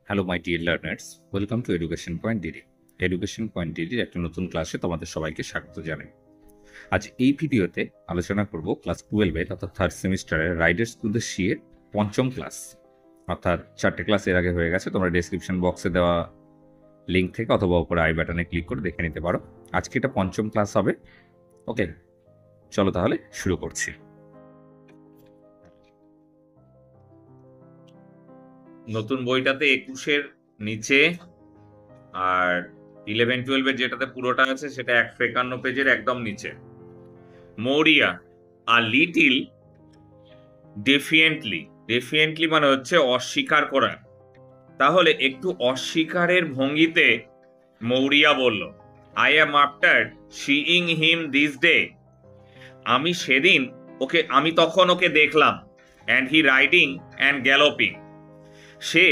Hello my dear learners, welcome to education point DD. Education point ডিডির একটা নতুন ক্লাসে তোমাদের সবাইকে স্বাগত জানাই। আজ এই ভিডিওতে আলোচনা করব ক্লাস 12-এর অর্থাৎ থার্ড সেমিস্টারের রাইডার্স টু দ্য সি এর পঞ্চম ক্লাস। অর্থাৎ 4টে ক্লাস এর আগে হয়ে গেছে, তোমরা ডেসক্রিপশন বক্সে দেওয়া লিঙ্ক থেকে অথবা উপরে আই বাটনে ক্লিক করে দেখে নিতে পারো। আজকে এটা পঞ্চম ক্লাস হবে। ওকে, চলো তাহলে শুরু করছি। নতুন বইটাতে 21-এর নিচে আর 11-12-এর যেটাতে পুরোটা আছে সেটা 151 পেজের একদম নিচে। মৌরিয়া আ লিটিল ডেফিয়েন্টলি মানে হচ্ছে অস্বীকার করা। তাহলে একটু অস্বীকারের ভঙ্গিতে মৌরিয়া বলল, I am after seeing him this day. আমি তখন ওকে দেখলাম। And he riding and galloping. সে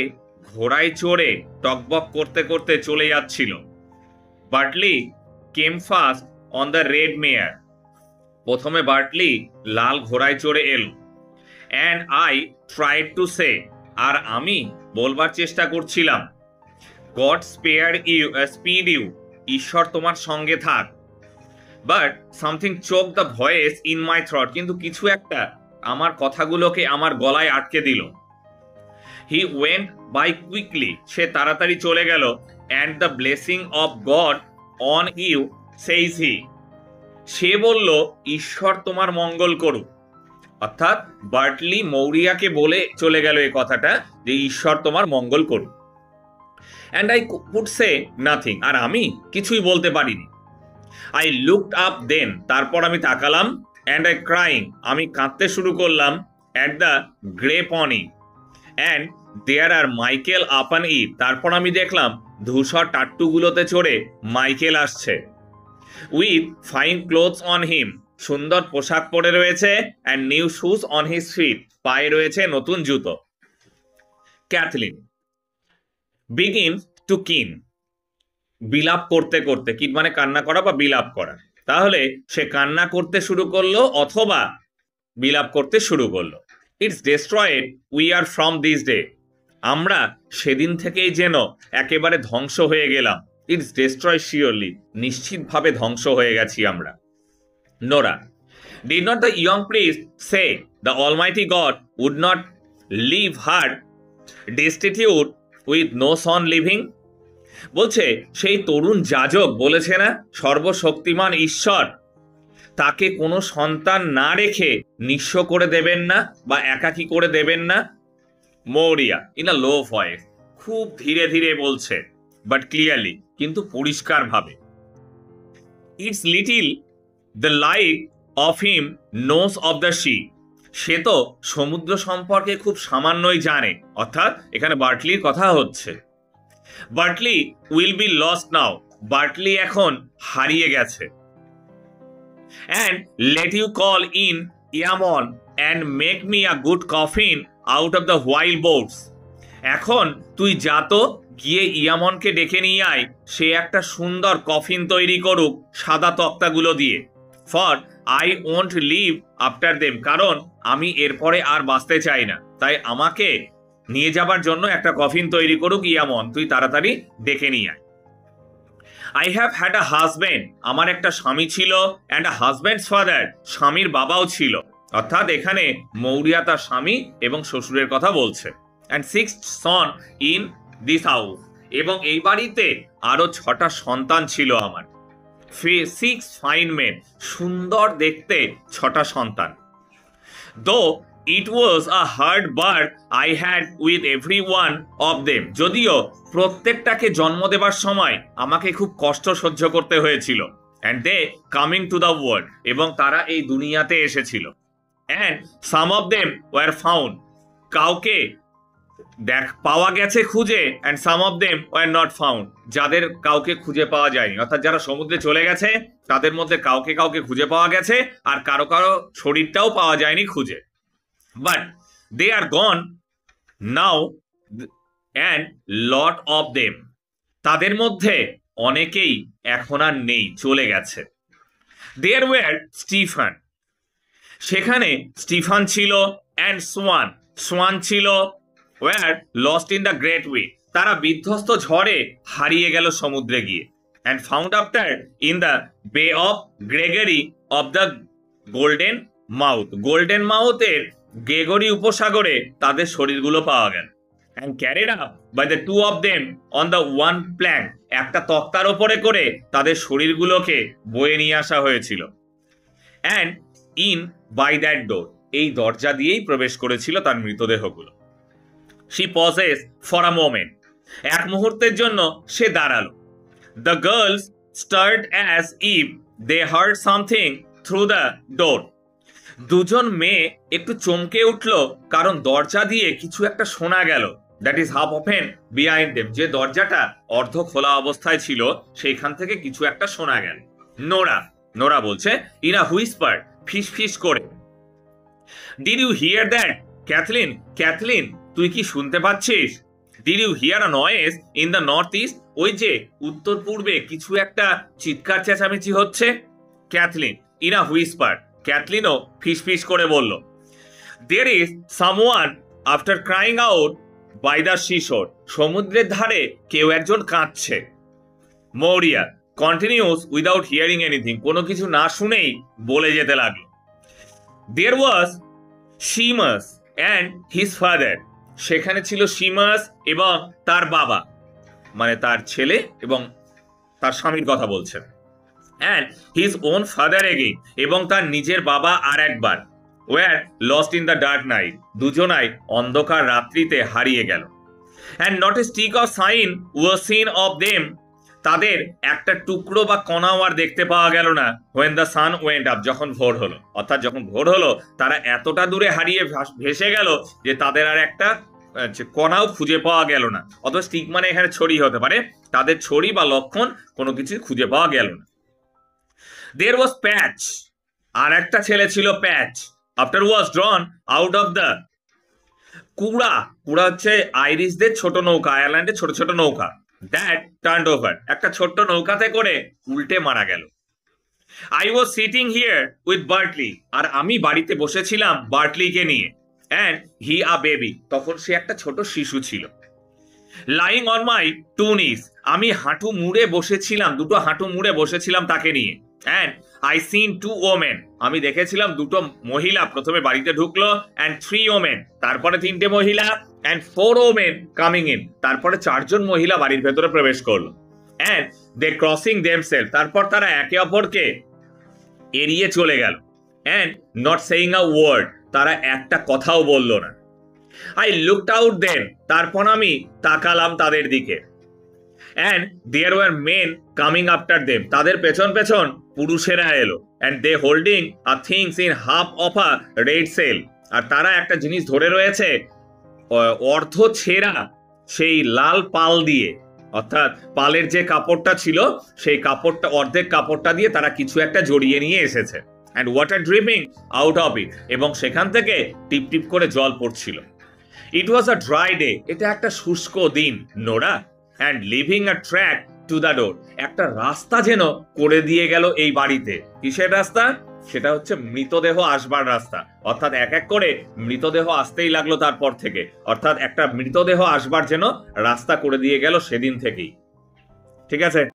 ঘোড়ায় চড়ে টকবক করতে করতে চলে যাচ্ছিল। Bartley came first on the red mare. প্রথমে বার্টলি লাল ঘোড়ায় চড়ে এলো। And I tried to say, আর আমি বলবার চেষ্টা করছিলাম, গড স্পিড ইউ, ঈশ্বর তোমার সঙ্গে থাক। But something choke the voice in my throat, কিন্তু কিছু একটা আমার কথাগুলোকে আমার গলায় আটকে দিল। হি ওয়েন্ট বাই কুইকলি, সে তাড়াতাড়ি চলে গেল। And the blessing of God on you says he, সে বলল, ঈশ্বর তোমার মঙ্গল করুক। অর্থাৎ বার্টলি মৌরিয়াকে বলে চলে গেল এই কথাটা যে ঈশ্বর তোমার মঙ্গল করুক। And I could say nothing, আর আমি কিছুই বলতে পারিনি। আই লুকড আপ দেন, তারপর আমি তাকালাম। অ্যান্ড আই ক্রাইং, আমি কাঁদতে শুরু করলাম। At the grey pony, and there are Michael upon it, তারপর আমি দেখলাম ধূসর টাট্টুগুলোতে চড়ে মাইকেল আসছে। With fine clothes on him, সুন্দর পোশাক পরে রয়েছে। And new shoes on his feet, পায়ে রয়েছে নতুন জুতো। ক্যাথলিন বিগিন টু কিন, বিলাপ করতে করতে, কিন মানে কান্না করা বা বিলাপ করা। তাহলে সে কান্না করতে শুরু করলো অথবা বিলাপ করতে শুরু করলো। It's destroyed we are from this day, আমরা সেদিন থেকেই যেন একেবারে ধ্বংস হয়ে গেলাম। ইটস ডেস্ট্রয় শিওরলি, নিশ্চিতভাবে ধ্বংস হয়ে গেছি আমরা। Nora, did not the young priest say the almighty God would not leave her destitute with no son living? বলছে সেই তরুণ যাজক বলেছে না, সর্বশক্তিমান ঈশ্বর তাকে কোনো সন্তান না রেখে নিঃস্ব করে দেবেন না বা একাকী করে দেবেন না। Maurya in a low voice, খুব ধীরে ধীরে বলছে, বাট ক্লিয়ারলি, কিন্তু পরিষ্কার ভাবে। It's little the like of him knows of the sea, সে তো সমুদ্র সম্পর্কে খুব সামান্যই জানে। অর্থাৎ এখানে বার্টলির কথা হচ্ছে। Bartley will be lost now, Bartley এখন হারিয়ে গেছে। And let you call in Eamon and make me a good coffin out of the white boards, এখন তুই যা তো গিয়ে ইয়ামনকে ডেকে নিয়ে আয়, সে একটা সুন্দর কফিন তৈরি করুক সাদা তক্তাগুলো দিয়ে। For I won't live after them, কারণ আমি এরপরে আর বাঁচতে চাই না, তাই আমাকে নিয়ে যাবার জন্য একটা কফিন তৈরি করুক ইয়ামন, তুই তাড়াতাড়ি ডেকে নিয়ে আয়। I have had a husband, আমার একটা স্বামী ছিল। অ্যান্ড আ হাজব্যান্ডস ফাদার, স্বামীর বাবাও ছিল। অর্থাৎ এখানে মৌরিয়া তার স্বামী এবং শ্বশুরের কথা বলছে। And 6 son in this house, এবং এই বাড়িতে আরো 6টা সন্তান ছিল আমার। 6 ফাইন মেন, সুন্দর দেখতে 6টা সন্তান। Though it was a hard birth I had with every one of them, যদিও প্রত্যেকটাকে জন্ম দেবার সময় আমাকে খুব কষ্ট সহ্য করতে হয়েছিল। And they coming to the world, এবং তারা এই দুনিয়াতে এসেছিল। And some of them were found, কাউকে পাওয়া গেছে খুঁজে। And some of them were not found, যাদের কাউকে খুঁজে পাওয়া যায়নি। অর্থাৎ যারা সমুদ্রে চলে গেছে তাদের মধ্যে কাউকে কাউকে খুঁজে পাওয়া গেছে, আর কারো কারো শরীরটাও পাওয়া যায়নি খুঁজে। But they are gone now and lot of them, তাদের মধ্যে অনেকেই এখন আর নেই, চলে গেছে। দেয়ার ওয়ার স্টিফান, সেখানে স্টিফান ছিল। অ্যান্ড সোয়ান ছিল। Were lost in the great wind, তারা বিধ্বস্ত ঝড়ে হারিয়ে গেল সমুদ্রে গিয়ে, and found after in the Bay of Gregory of the Golden Mouth. Golden মাউথের গ্রেগরি উপসাগরে তাদের শরীরগুলো পাওয়া গেল, and carried up by the two of them on the one plank. একটা তক্তার ওপরে করে তাদের শরীরগুলোকে বয়ে নিয়ে আসা হয়েছিল, and in by that door. এই দরজা দিয়েই প্রবেশ করেছিল তার মৃতদেহগুলো। She pauses for a moment. এক মুহূর্তের জন্য সে দাঁড়ালো। The girls stirred as if they heard something through the door. দুজন মেয়ে একটু চমকে উঠল, কারণ দরজা দিয়ে কিছু একটা শোনা গেল। That is half open behind them. যে দরজাটা অর্ধ খোলা অবস্থায় ছিল সেইখান থেকে কিছু একটা শোনা গেল। নোরা বলছে in a whisper, ফিস ফিস করে, Did you hear that, Kathleen? Kathleen, তুই কি শুনতে পাচ্ছিস? Did you hear a noise in the northeast? ওই যে উত্তর পূর্বে কিছু একটা চিৎকার চেঁচামেচি হচ্ছে। Kathleen in a whisper. ক্যাথলিনও ফিস ফিস করে বলল, There is someone after crying out by the seashore. সমুদ্রের ধারে কেউ একজন কাঁদছে। Maurya continues without hearing anything. কোনো কিছু না শুনেই বলে যেতে লাগলো, There was Seamus and his father. সেখানে ছিল সিমাস এবং তার বাবা, মানে তার ছেলে এবং তার স্বামীর কথা বলছেন, and his own father again. এবং তার নিজের বাবা আর একবার, were lost in the dark night. দুজনাই অন্ধকার রাত্রিতে হারিয়ে গেল, and not a stick of sign was seen of them. তাদের একটা টুকরো বা কণাও আর দেখতে পাওয়া গেল না। when the sun went up. যখন ভোর হলো, অর্থাৎ যখন ভোর হলো তারা এতটা দূরে হারিয়ে ভেসে গেল যে তাদের আর একটা কণাও খুঁজে পাওয়া গেল না। অথবা স্টিক মানে এখানে ছড়ি হতে পারে, তাদের ছড়ি বা লক্ষণ কোনো কিছু খুঁজে পাওয়া গেল না। There was Patch. আর একটা ছেলে ছিল প্যাচ। after was drawn out of the কুড়া হচ্ছে আইরিশদের ছোট নৌকা, আয়ারল্যান্ডের ছোট ছোট নৌকা। that turned over. একটা ছোট্ট নৌকাতে করে উল্টে মারা গেল। I was sitting here with Bartley. আর আমি বাড়িতে বসেছিলাম বার্টলিকে নিয়ে, and he a baby. তখন সে একটা ছোট শিশু ছিল। lying on my two knees. আমি হাঁটু মুড়ে বসেছিলাম, দুটো হাঁটু মুড়ে বসেছিলাম তাকে নিয়ে, and I seen two women. আমি দেখেছিলাম দুটো মহিলা প্রথমে বাড়িতে ঢুকলো, and three women. তারপরে তিনটে মহিলা, and four women coming in. তারপরে চারজন মহিলা বাড়ির ভেতরে প্রবেশ করলো, and they crossing themselves. তারপর তারা একে অপরকে এড়িয়ে চলে গেল, and not saying a word. তারা একটা কথাও বলল না। I looked out then. তারপর আমি তাকালাম তাদের দিকে, and there were men coming after them. তাদের পেছন পেছন পুরুষেরা এলো, and they holding a things in half of a red sail. আর তারা একটা জিনিস ধরে রয়েছে অর্ধ ছেঁড়া সেই লাল পাল দিয়ে, অর্থাৎ পালের যে কাপড়টা ছিল সেই কাপড়টা, অর্ধেক কাপড়টা দিয়ে তারা কিছু একটা জড়িয়ে নিয়ে এসেছে, and water dripping out of it. এবং সেখান থেকে টিপ টিপ করে জল পড়ছিল। It was a dry day. এটা একটা শুষ্ক দিন, Nora, and leaving a track to the door. একটা রাস্তা যেন করে দিয়ে গেল এই বাড়িতে। কিসের রাস্তা? সেটা হচ্ছে মৃতদেহ আসবার রাস্তা। অর্থাৎ এক এক করে মৃতদেহ আসতেই লাগলো তারপর থেকে, অর্থাৎ একটা মৃতদেহ আসবার যেন রাস্তা করে দিয়ে গেল সেদিন থেকেই। ঠিক আছে।